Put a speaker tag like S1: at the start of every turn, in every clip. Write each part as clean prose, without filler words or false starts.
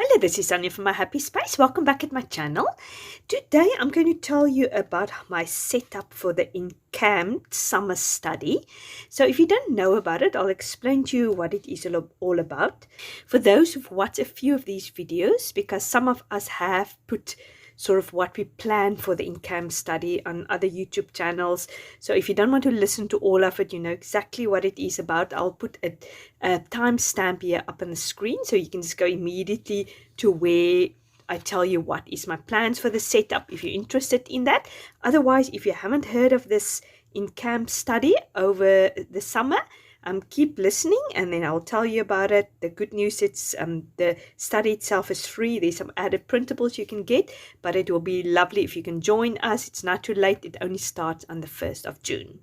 S1: Hello, this is Sonja from My Happy Space. Welcome back at my channel. Today I'm going to tell you about my setup for the Encamped summer study. So if you don't know about it, I'll explain to you what it is all about. For those who've watched a few of these videos, because some of us have put sort of what we plan for the Encamped study on other YouTube channels. So if you don't want to listen to all of it, you know exactly what it is about. I'll put a timestamp here up on the screen so you can just go immediately to where I tell you what is my plans for the setup if you're interested in that. Otherwise, if you haven't heard of this Encamped study over the summer, keep listening and then I'll tell you about it. The good news, it's the study itself is free. There's some added printables you can get, but it will be lovely if you can join us. It's not too late. It only starts on the 1st of June.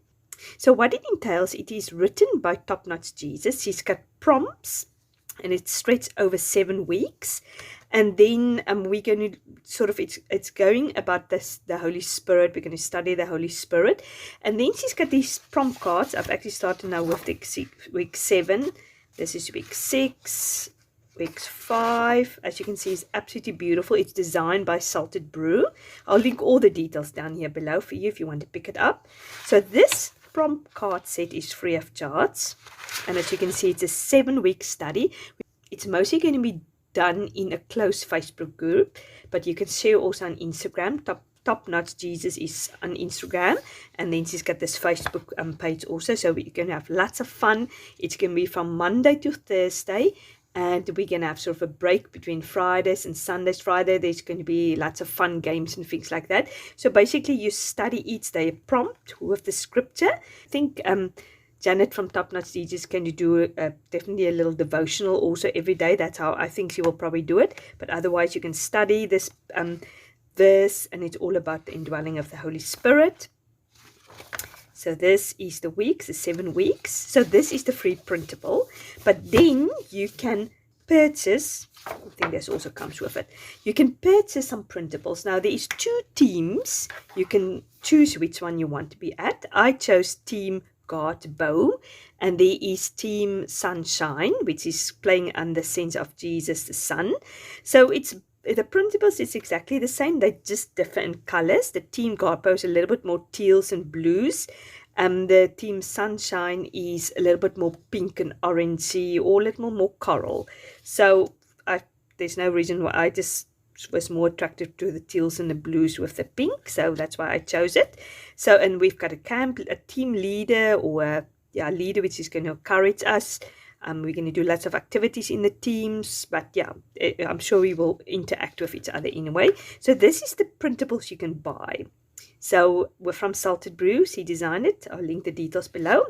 S1: So what it entails, it is written by Top Notch Jesus. He's got prompts and it's stretched over 7 weeks. And then we're going to sort of, it's going about this, the Holy Spirit. We're going to study the Holy Spirit. And then she's got these prompt cards. I've actually started now with week 7. This is week 6. Week 5, as you can see, is absolutely beautiful. It's designed by Salted Brew. I'll link all the details down here below for you if you want to pick it up. So this prompt card set is free of charge. And as you can see, it's a 7-week study. It's mostly going to be done in a closed Facebook group, but you can share also on Instagram. Top Notch Jesus is on Instagram, and then she's got this Facebook page also, so we're going to have lots of fun. It's going to be from Monday to Thursday, and we're going to have sort of a break between Fridays and Sundays. Friday there's going to be lots of fun games and things like that. So basically you study each day a prompt with the scripture. I think Janet from Top Notch Jesus can do definitely a little devotional also every day. That's how I think she will probably do it. But otherwise you can study this verse, and it's all about the indwelling of the Holy Spirit. So this is the weeks, the 7 weeks. So this is the free printable. But then you can purchase, I think this also comes with it. You can purchase some printables. Now there is 2 teams. You can choose which one you want to be at. I chose Team God Bow, and there is Team Sunshine, which is playing on the sense of Jesus the Son. So it's the printables is exactly the same. They're just different colors. The Team God Bow is a little bit more teals and blues. The Team Sunshine is a little bit more pink and orangey, or a little more coral. So there's no reason why I just was more attracted to the teals and the blues with the pink, so that's why I chose it. So, and we've got a team leader, or a leader which is going to encourage us. We're going to do lots of activities in the teams, but yeah, I'm sure we will interact with each other anyway. So this is the printables you can buy. So we're from Salted Brew. He designed it. I'll link the details below.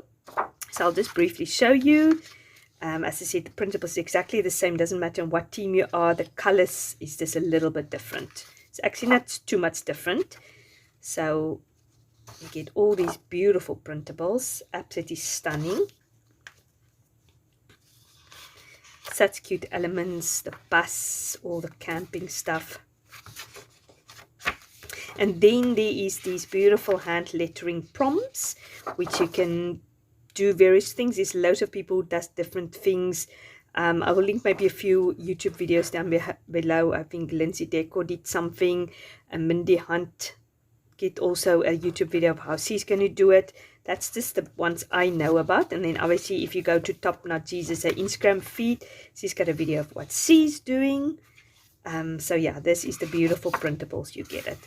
S1: So I'll just briefly show you. As I said, the printable is exactly the same. Doesn't matter on what team you are. The colors is just a little bit different. It's actually not too much different. So you get all these beautiful printables. Absolutely stunning. Such cute elements. The bus, all the camping stuff. And then there is these beautiful hand lettering prompts, which you can do various things. There's loads of people who does different things. I will link maybe a few YouTube videos down below. I think Lindsay Deco did something, and Mindy Hunt get also a YouTube video of how she's going to do it. That's just the ones I know about. And then obviously if you go to Top Notch Jesus Instagram feed, she's got a video of what she's doing. So yeah, this is the beautiful printables. You get it.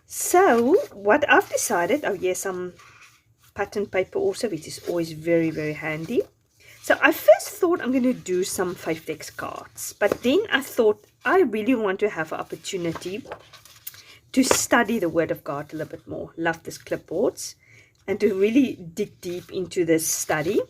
S1: So what I've decided, oh yeah, some pattern paper also, which is always very, very handy. So I first thought I'm going to do some 5-text cards, but then I thought I really want to have an opportunity to study the Word of God a little bit more. Love this clipboards, and to really dig deep into this study.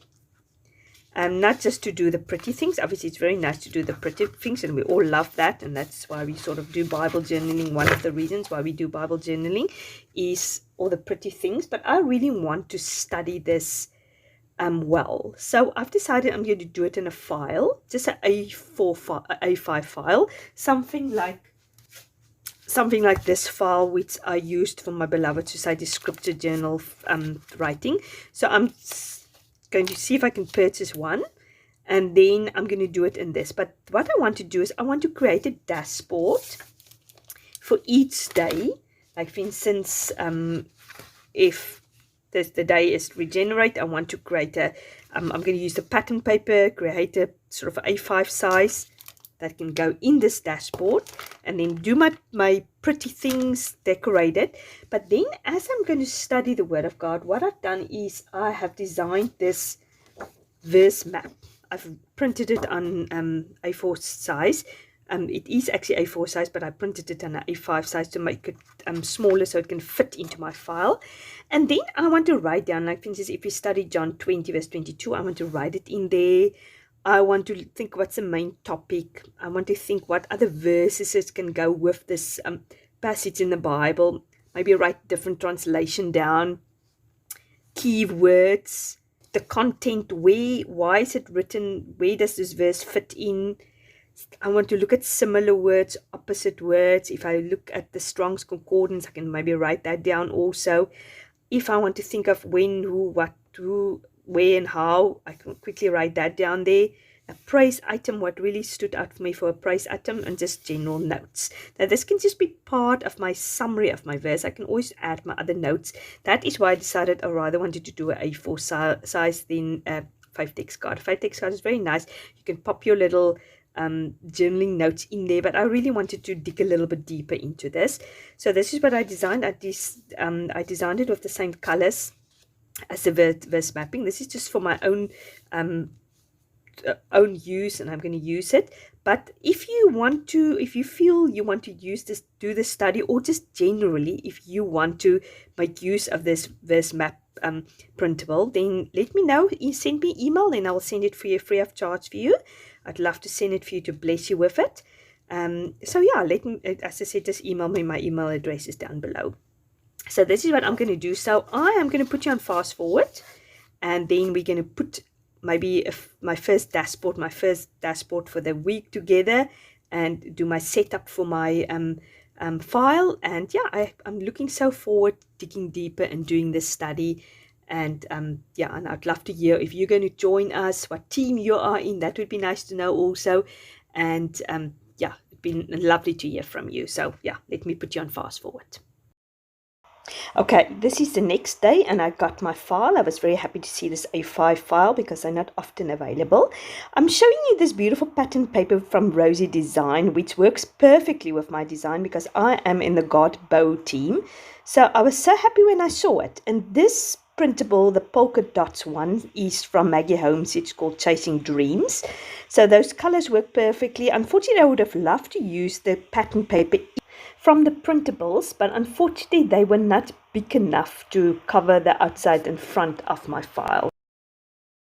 S1: Not just to do the pretty things. Obviously, it's very nice to do the pretty things, and we all love that, and that's why we sort of do Bible journaling. One of the reasons why we do Bible journaling is all the pretty things, but I really want to study this well. So I've decided I'm going to do it in a file, just an A5 file, something like this file which I used for my beloved society scripture journal writing. So I'm going to see if I can purchase one, and then I'm going to do it in this. But what I want to do is I want to create a dashboard for each day. Like for instance, if the day is regenerate, I want to create a, I'm going to use the pattern paper, create a sort of A5 size that can go in this dashboard, and then do my pretty things decorated. But then as I'm going to study the Word of God, what I've done is I have designed this verse map. I've printed it on A4 size. It is actually A4 size, but I printed it on an A5 size to make it smaller so it can fit into my file. And then I want to write down, like for instance, if we study John 20 verse 22, I want to write it in there. I want to think what's the main topic. I want to think what other verses can go with this passage in the Bible. Maybe write different translation down, key words, the content, why is it written, where does this verse fit in. I want to look at similar words, opposite words. If I look at the Strong's Concordance, I can maybe write that down also. If I want to think of when, who, what, who, where and how, I can quickly write that down there. A praise item, what really stood out for me for a praise item, and just general notes. Now this can just be part of my summary of my verse. I can always add my other notes. That is why I decided I rather wanted to do a A4 size than a 5 text card. 5 text card is very nice. You can pop your little journaling notes in there, but I really wanted to dig a little bit deeper into this. So this is what I designed. I designed it with the same colors as the verse mapping. This is just for my own use, and I'm going to use it. But if you feel you want to use this, do the study, or just generally if you want to make use of this verse map printable, then let me know. You send me email, then I'll send it for you free of charge for you. I'd love to send it for you to bless you with it. So yeah, let me, as I said, just email me. My email address is down below. So this is what I'm going to do. So I am going to put you on fast forward, and then we're going to put maybe my first dashboard for the week together, and do my setup for my file. And yeah, I'm looking so forward digging deeper and doing this study. And yeah, and I'd love to hear if you're going to join us, what team you are in. That would be nice to know also. And yeah, it'd been lovely to hear from you. So yeah, let me put you on fast forward. Okay, this is the next day, and I got my file. I was very happy to see this A5 file because they're not often available. I'm showing you this beautiful pattern paper from Rosie Design, which works perfectly with my design because I am in the God Bow team. So I was so happy when I saw it. And this printable, the polka dots one, is from Maggie Holmes. It's called Chasing Dreams. So those colors work perfectly. Unfortunately, I would have loved to use the pattern paper from the printables, but unfortunately they were not big enough to cover the outside and front of my file.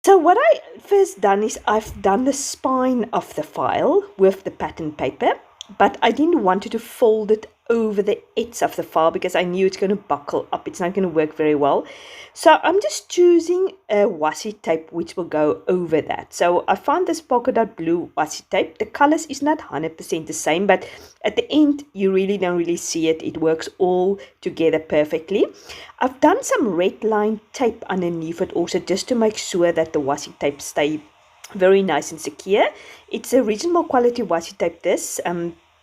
S1: So what I first done is I've done the spine of the file with the pattern paper, but I didn't want to fold it over the edge of the file because I knew it's going to buckle up. It's not going to work very well. So I'm just choosing a washi tape which will go over that. So I found this polka dot blue washi tape. The colors is not 100% the same, but at the end you really don't really see it. It works all together perfectly. I've done some red line tape underneath it also, just to make sure that the washi tape stay very nice and secure. It's a reasonable quality washi tape. This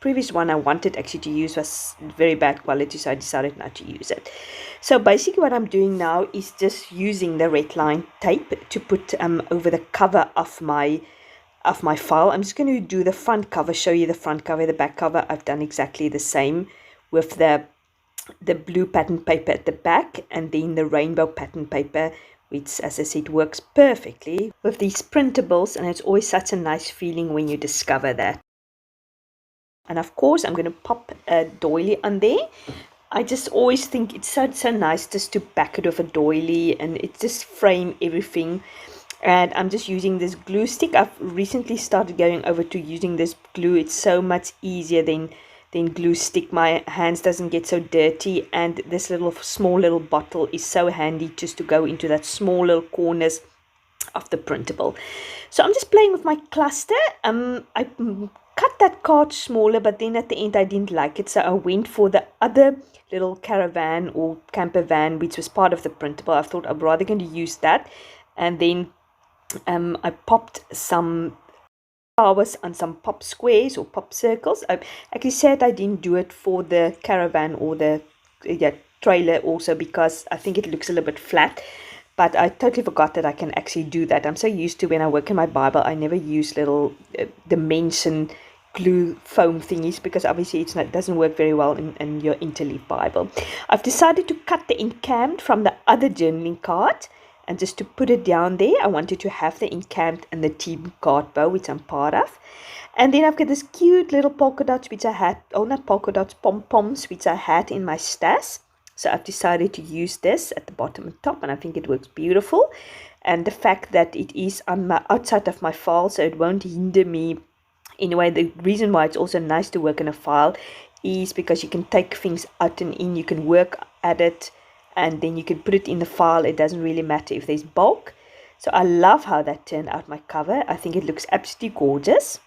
S1: previous one I wanted actually to use was very bad quality, so I decided not to use it. So basically what I'm doing now is just using the red line tape to put over the cover of my file. I'm just going to do the front cover, show you the front cover, the back cover. I've done exactly the same with the blue pattern paper at the back, and then the rainbow pattern paper, which, as I said, works perfectly with these printables, and it's always such a nice feeling when you discover that. And of course, I'm going to pop a doily on there. I just always think it's so nice just to back it with a doily, and it just frame everything. And I'm just using this glue stick. I've recently started going over to using this glue. It's so much easier than glue stick. My hands doesn't get so dirty, and this small little bottle is so handy just to go into that small little corners of the printable. So I'm just playing with my cluster. I cut that card smaller, but then at the end I didn't like it, so I went for the other little caravan or camper van which was part of the printable. I thought I'm rather going to use that and then I popped some flowers on some pop squares or pop circles. I actually said I didn't do it for the caravan or the trailer also because I think it looks a little bit flat. But I totally forgot that I can actually do that. I'm so used to when I work in my Bible, I never use little dimension glue foam thingies because obviously it doesn't work very well in your interleaf Bible. I've decided to cut the Encamped from the other journaling card and just to put it down there. I wanted to have the Encamped and the team card bow, which I'm part of. And then I've got this cute little polka dots, which I had, oh, not polka dots, pom-poms, which I had in my stash. So I've decided to use this at the bottom and top, and I think it works beautiful. And the fact that it is on my outside of my file, so it won't hinder me. Anyway, the reason why it's also nice to work in a file is because you can take things out and in, you can work at it, and then you can put it in the file. It doesn't really matter if there's bulk. So I love how that turned out, my cover. I think it looks absolutely gorgeous.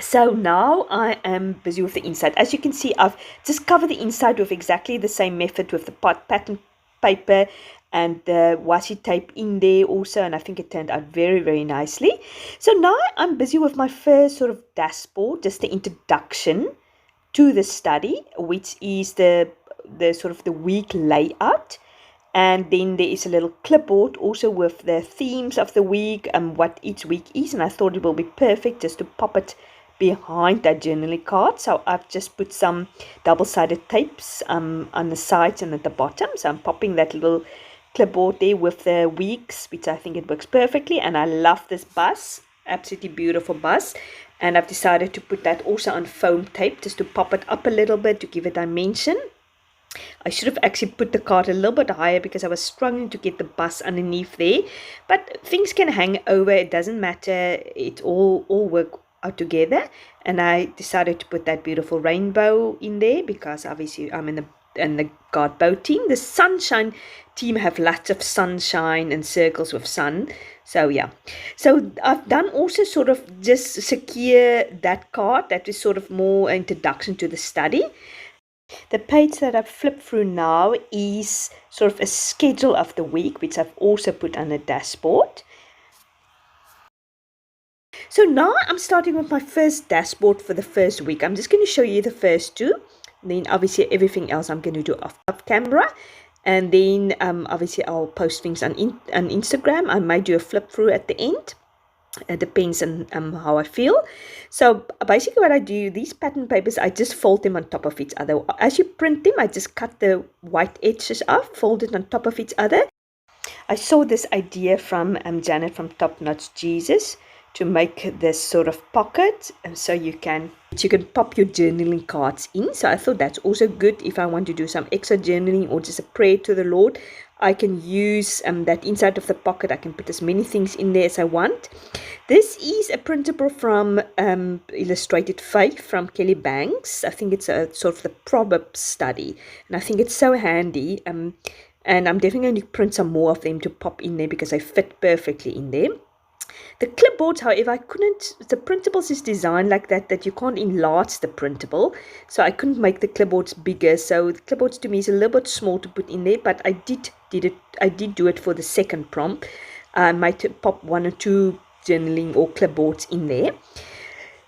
S1: So now I am busy with the inside. As you can see, I've just covered the inside with exactly the same method with the pattern paper and the washi tape in there also, and I think it turned out very, very nicely. So now I'm busy with my first sort of dashboard, just the introduction to the study, which is the sort of the week layout. And then there is a little clipboard also with the themes of the week and what each week is, and I thought it will be perfect just to pop it behind that journaling card. So I've just put some double-sided tapes on the sides and at the bottom. So I'm popping that little clipboard there with the weeks, which I think it works perfectly. And I love this bus, absolutely beautiful bus. And I've decided to put that also on foam tape just to pop it up a little bit to give it dimension. I should have actually put the card a little bit higher because I was struggling to get the bus underneath there. But things can hang over, it doesn't matter, it all work out together. And I decided to put that beautiful rainbow in there because obviously I'm in the guard bow team. The sunshine team have lots of sunshine and circles with sun. So yeah, so I've done also sort of just secure that card. That is sort of more introduction to the study. The page that I've flipped through now is sort of a schedule of the week, which I've also put on the dashboard. So now I'm starting with my first dashboard for the first week. I'm just going to show you the first two. Then obviously everything else I'm going to do off camera. And then obviously I'll post things on Instagram. I might do a flip through at the end. It depends on how I feel. So basically what I do, these pattern papers, I just fold them on top of each other. As you print them, I just cut the white edges off, fold it on top of each other. I saw this idea from Janet from Top Notch Jesus to make this sort of pocket, and so you can pop your journaling cards in. So I thought that's also good if I want to do some extra journaling or just a prayer to the Lord. I can use that inside of the pocket. I can put as many things in there as I want. This is a printable from Illustrated Faith from Kelly Banks. I think it's a sort of the Proverbs study, and I think it's so handy. And I'm definitely going to print some more of them to pop in there because they fit perfectly in there. The clipboards, however, the Printables is designed like that you can't enlarge the printable. So I couldn't make the clipboards bigger. So the clipboards to me is a little bit small to put in there, but I did do it for the second prompt. I might pop one or two journaling or clipboards in there.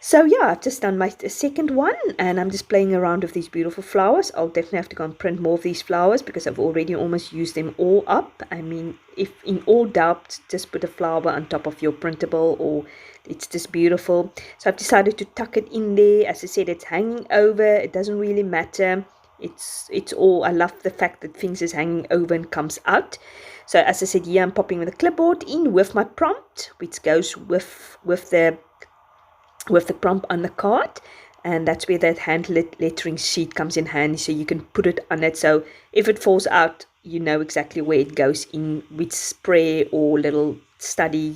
S1: So yeah, I've just done my second one, and I'm just playing around with these beautiful flowers. I'll definitely have to go and print more of these flowers because I've already almost used them all up. I mean, if in all doubt, just put a flower on top of your printable, or it's just beautiful. So I've decided to tuck it in there. As I said, it's hanging over. It doesn't really matter. It's all, I love the fact that things is hanging over and comes out. So as I said, here I'm popping the clipboard in with my prompt, which goes with the prompt on the card, and that's where that hand lettering sheet comes in handy, so you can put it on it, so if it falls out, you know exactly where it goes in, which spray or little study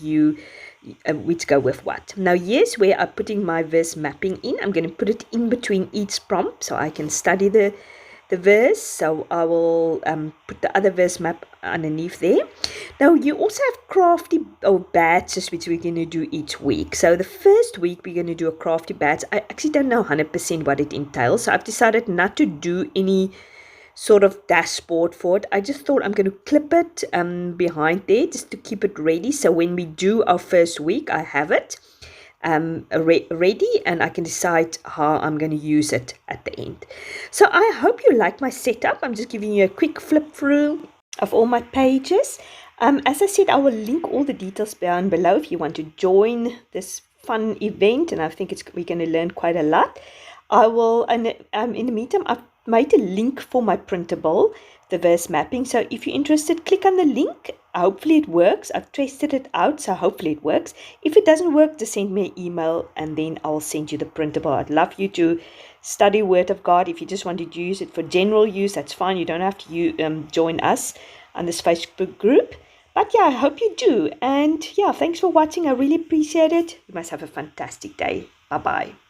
S1: which go with what. Now here's where I'm putting my verse mapping in. I'm going to put it in between each prompt so I can study the verse. So I will put the other verse map underneath there. Now you also have crafty badges which we're going to do each week. So the first week we're going to do a crafty badge. I actually don't know 100% what it entails, so I've decided not to do any sort of dashboard for it. I just thought I'm going to clip it behind there just to keep it ready. So when we do our first week, I have it ready and I can decide how I'm going to use it at the end. So I hope you like my setup. I'm just giving you a quick flip through of all my pages. As I said, I will link all the details down below if you want to join this fun event, and I think we're going to learn quite a lot. I will, and in the meantime, I've made a link for my printable, the verse mapping. So if you're interested, click on the link. Hopefully it works. I've tested it out, so hopefully it works. If it doesn't work, just send me an email and then I'll send you the printable. I'd love you to study Word of God. If you just want to use it for general use, that's fine. You don't have to join us on this Facebook group. But yeah, I hope you do. And yeah, thanks for watching. I really appreciate it. You must have a fantastic day. Bye-bye.